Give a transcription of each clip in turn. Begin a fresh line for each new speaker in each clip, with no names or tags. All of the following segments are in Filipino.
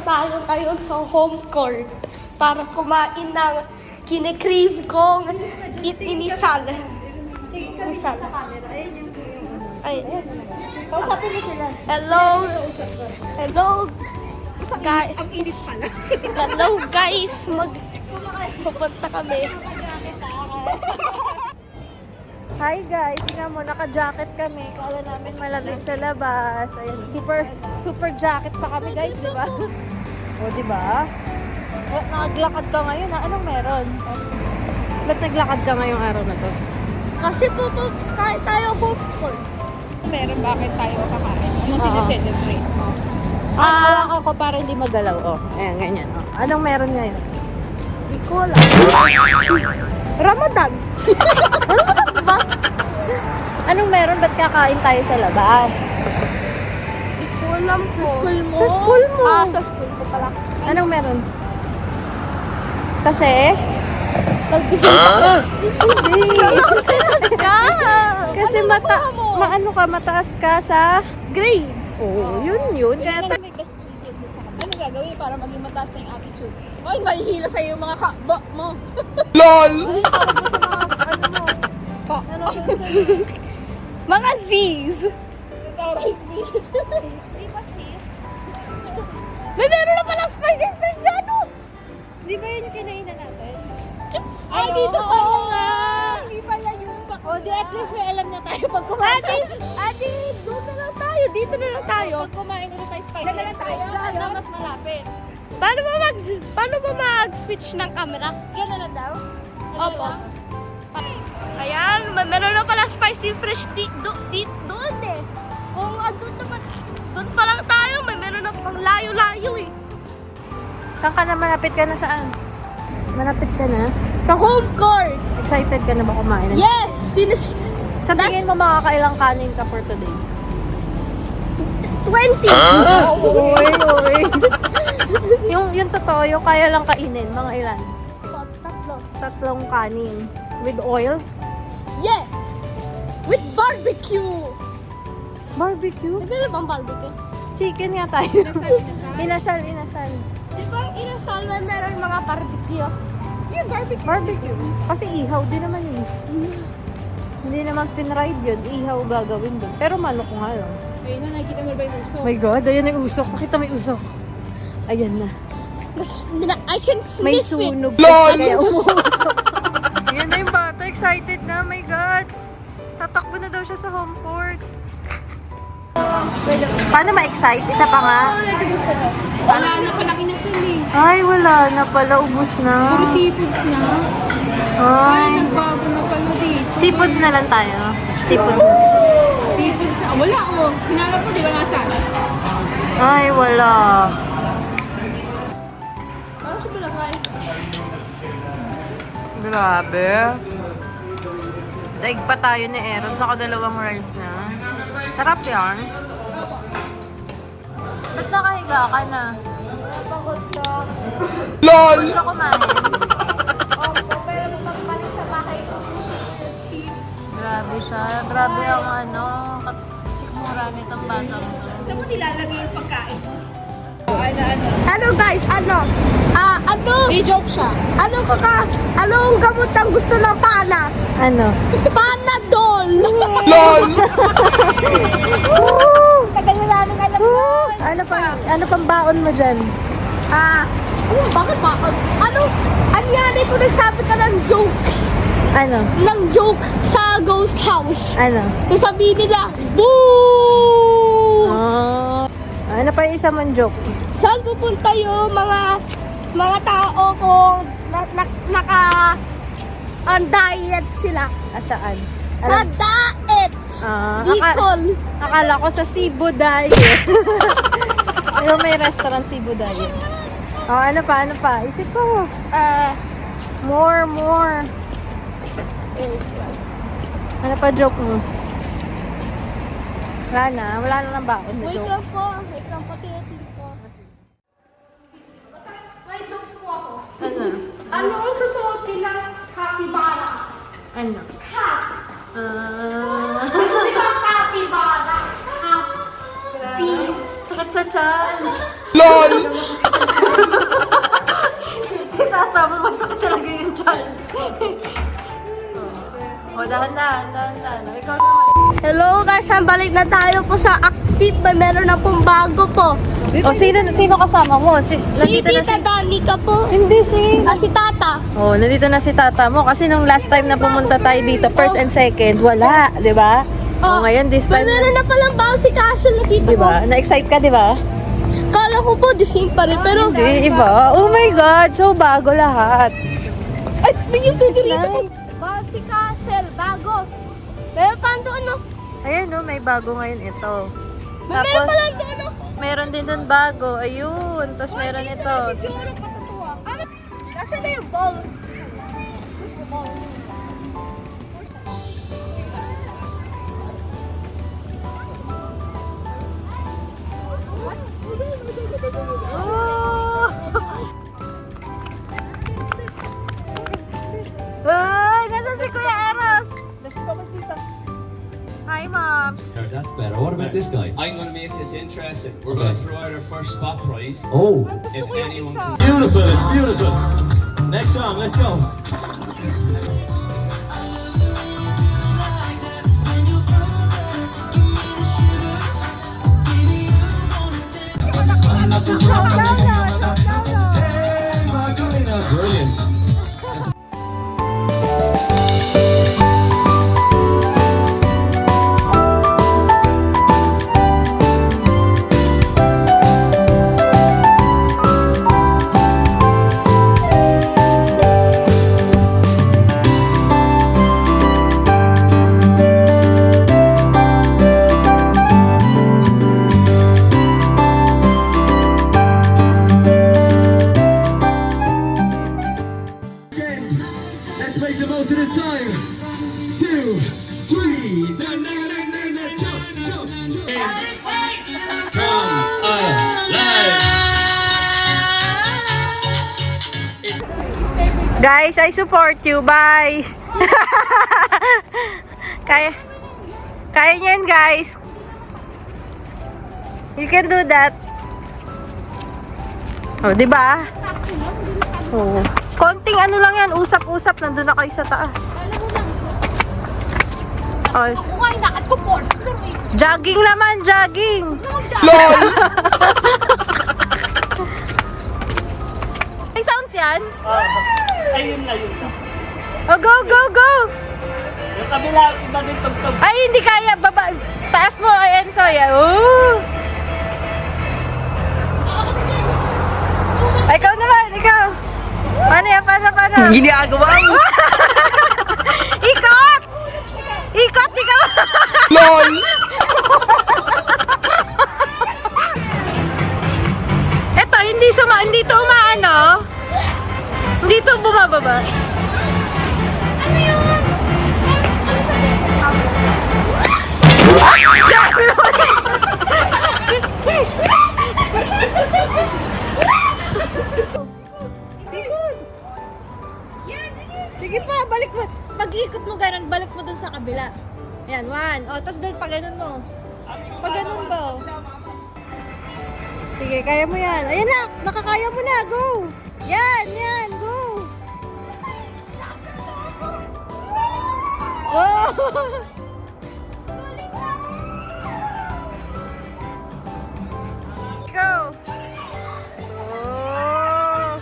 tayo ngayon sa home court para kumain ng kine-crave kong inisal. Inisal. Ayun.
Kausapin mo sila.
Hello. Hello. Guys.
Ang init pala.
Hello guys. Pupunta kami.
Hi guys, tingnan mo, naka-jacket kami. Kala namin malamig sa labas. Ayun, super jacket pa kami guys, di ba? O, di ba? O, nakaglakad ka ngayon, ha? Anong meron? Ba't naglakad ka ngayong araw na to?
Kasi kain tayo home court.
Meron bakit tayo kakain? Anong
Oo.
sineselebrate?
Hawakan ko para hindi magalaw. O, ayan, ganyan. O. Anong meron ngayon?
Di ko alam. Ramadan. Ramadan ba?
Anong meron? Ba't kakain tayo sa labas?
Di ko alam po. Sa school mo?
Sa school mo.
Sa school ko pala.
Anong meron? Kasi?
Nagbigay
Hindi.
ka.
Kasi maano ka, mataas ka sa...
Grades.
Oo, yun. Kaya
Kaya may best student din sa kanila. Ano gagawin para maging mataas na yung attitude? Ay, mahihila sa'yo yung mga kabak mo.
ay, tawag mo sa mga ano mo. Ano yun sa'yo?
Mga Z's.
Taray sis.
Di ba sis?
May meron na pala spicy and fresh dyan, oh.
Di ba yun yung kinainan natin?
Ay, dito pa nga.
Hindi pala yung bakla.
O, di at least may alam na tayo pag kumain.
Ate, doon na lang tayo. Dito na lang tayo.
Pag kumain ulit tayo spicy
Dala na
and
tayo,
fresh. Diyan
ano?
na mas malapit.
Paano ba mag-switch ng camera?
Diyan na lang daw?
Opo. Ayan, meron na pala spicy fresh doon eh. Kung andun naman, doon pa lang tayo, meron na pang layo-layo eh.
Saan ka na? Malapit ka na saan? Malapit ka na?
Sa home court.
Excited ka na ba kumain?
Yes!
Sa tingin mo makakailang kanin ka for today?
20!
Uy. yung totoo, yung kaya lang kainin, mga ilan?
Tatlo.
3 kanin. With oil?
Yes! With barbecue!
Barbecue?
May meron bang barbecue?
Chicken nga tayo. Inasal.
Di ba ang inasal may meron mga barbecue? Yung barbecue.
Barbecue. Kasi ihaw din naman yun. Hindi naman pinride yun. Ihaw gagawin doon. Pero manok nga lang.
Ayun na, nakikita mo ba yung urso?
Oh my God, ayan yung usok. Pakita may usok. Ayan na.
I can
May
sniff it.
sunog. Kaya umuusok. Ayan na yung bata. Excited na. Oh my God. Tatakbo na daw siya sa home court. Paano ma-excite? Isa pa nga.
Wala na pala kinasal eh.
Ay, wala na pala. Ubus na.
Puro seafoods na.
Ay.
Nagbago na pala dito.
Seafoods na lang tayo. Seafoods na.
Seafoods na. Wala oh. Hinarap ko, di ba nasaan?
Ay, wala.
Parang siya balagay.
Grabe. Daig pa tayo ni Eros. Nakadalawang rice na. Sarap yan. Ba't nakahiga ka na?
Napagod ka.
LOL! Ba't ka kumain?
Opo, pero magbalik sa bahay ko.
Grabe siya. Grabe ang sikmura nitong batang to.
Saan mo nilalagay yung pagkain mo?
Ano guys, ano?
May joke siya.
Anong gamot ang gusto ng pana?
Ano?
Panadol!
Tagal na namin alam mo.
Ano pang baon mo dyan?
Bakit ba? Ano yan? Kung nagsabi ka ng jokes.
Ano?
Ng joke sa ghost house.
Ano?
Nasabihin nila, boo!
Ano pa yung isa mong joke?
Saan pupunta yung mga tao kung naka-diet sila?
Saan?
Sa diet! Bicol!
Akala ko sa Cebu Diet. Yung may restaurant Cebu Diet. Ano pa? Isip ko. More. Ano pa joke mo? Wala na ng baon na
Wait
joke.
lang po, tinatin ko. May joke po ako.
Ano?
Ano ang susuotin ng capybara?
Ano?
Cat! Ano di ba capybara? Happy.
Sakit sa tiyan.
LOL!
masakit talaga yung tiyan. O, dahan-dahan. O, ikaw naman.
Hello guys, balik na tayo po sa Active. Meron na pong bago po.
O, sino kasama mo?
Si
Nandito na
Tita Danica po.
Hindi
Si Tata.
Oh, nandito na si tata mo. Kasi nung last time na pumunta tayo dito, first and second, wala. Di ba? Oh, ngayon, this time.
Meron na palang bouncy castle na dito
Di ba? Na-excite ka, di ba?
Kala ko po, the same pa rin. Pero,
Hindi, iba. Oh my God, so bago lahat.
ay, yung pwede
It's
dito po.
nice.
Bouncy castle, bago. Meron pa doon, no?
Ayun, no, may bago ngayon ito.
Meron pa lang doon, no?
meron din dun bago. Ayun. Tapos meron ito.
Si Joro patatuwa. Nasaan na yung ball? Push the ball.
Oh! Ay, nasa si Kuya Eros? Hi, Mom.
That's better. What about this guy?
I'm going to make this interesting. We're
Okay.
going to throw out our first spot prize.
Oh,
If anyone can
beautiful. It's beautiful. Next song. Let's go. Brilliant. Let's make the most of this time. 2, 3. Na, na, na, na, na. Jump, jump, jump.
come alive.
Guys, I support you. Bye. Kaya niyo yan, guys. You can do that. Oh, di ba? Oh. Konting ano lang yan, usap-usap, nandun na kayo sa taas. Oh.
Ako nga, inakat ko po.
Jogging naman, jogging. May sounds yan?
Ayun na, yun na.
Oh, go, go, go!
Yung kabila, iba din tugtog.
Ay, hindi kaya. Baba, taas mo, ay, Enzo. Oh. Ay, ikaw naman, ikaw. Paano yan, paano?
Ginagawa mo!
Ikot! Ikot, ikaw!
LOL!
Eto, hindi to umaano. Hindi to bumababa.
Ano yun?
Sige pa, balik mo. Pag-ikot mo ganun, balik mo dun sa kabila. Yan, 1. O, tapos doon, pag ganun mo. Pag ganun mo. Sige, kaya mo yan. Ayan na, nakakaya mo na. Go! Yan, go! Oh! Go! Oh!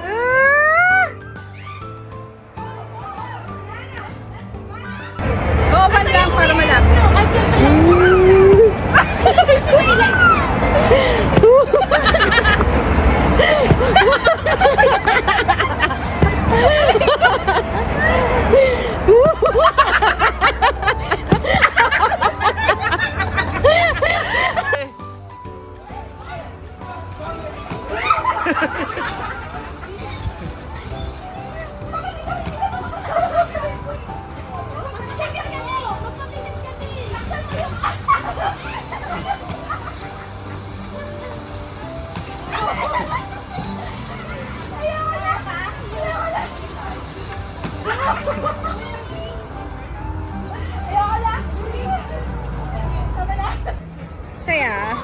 Ah!
Oo, man lang para malapit.
Saya.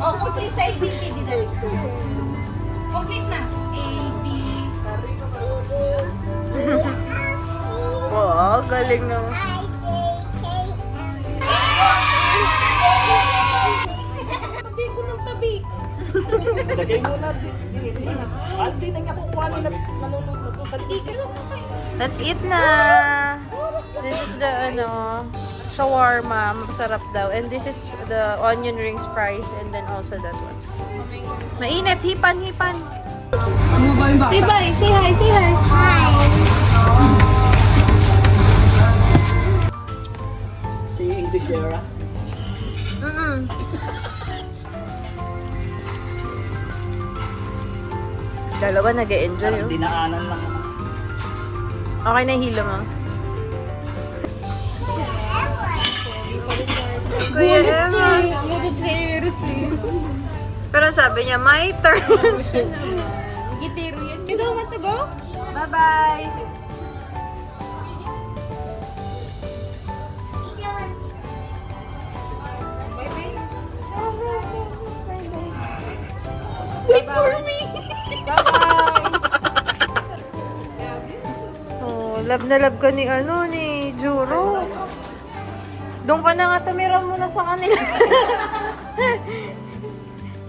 Oh, complete sa ABCD there is 2. Complete na. A, B.
Wow, galing naman.
Tabi ko ng tabi.
Lagay mo na. Hindi na niya kukuha nila. Nalulog na to sa
Let's eat na! This is the, shawarma. Masarap daw. And this is the onion rings fries. And then also that one. Mainit! Hipan! Hipan!
Say bye. Say hi. Say hi.
si Indishera.
Dalawa nag-e-enjoy.
Parang dinaanan lang.
Okay na yung hilo mo. Kuya Emma. Pero sabi niya, my turn.
Gitero yan. You don't want to go?
Bye-bye.
Wait for me.
Oh, love na love ka ni Juro. Doon ka na nga, tumira muna sa kanila.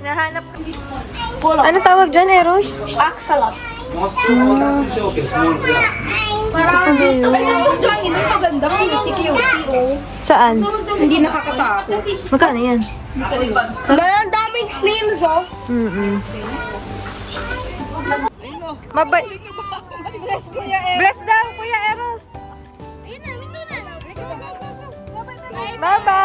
Nahanap ko. Ano tawag dyan, Eros?
Axalot.
Showcase, more black.
Marami. Ay, yung Johnny, ang maganda. Cute.
Saan?
Hindi nakakatakot.
Magkano yan?
Ang daming snails, oh.
Mabay.
Bless Kuya Em.
Bless daw, Kuya Eros.
Ayun na, minto na. Go, go, go, go. Bye-bye.
Bye-bye.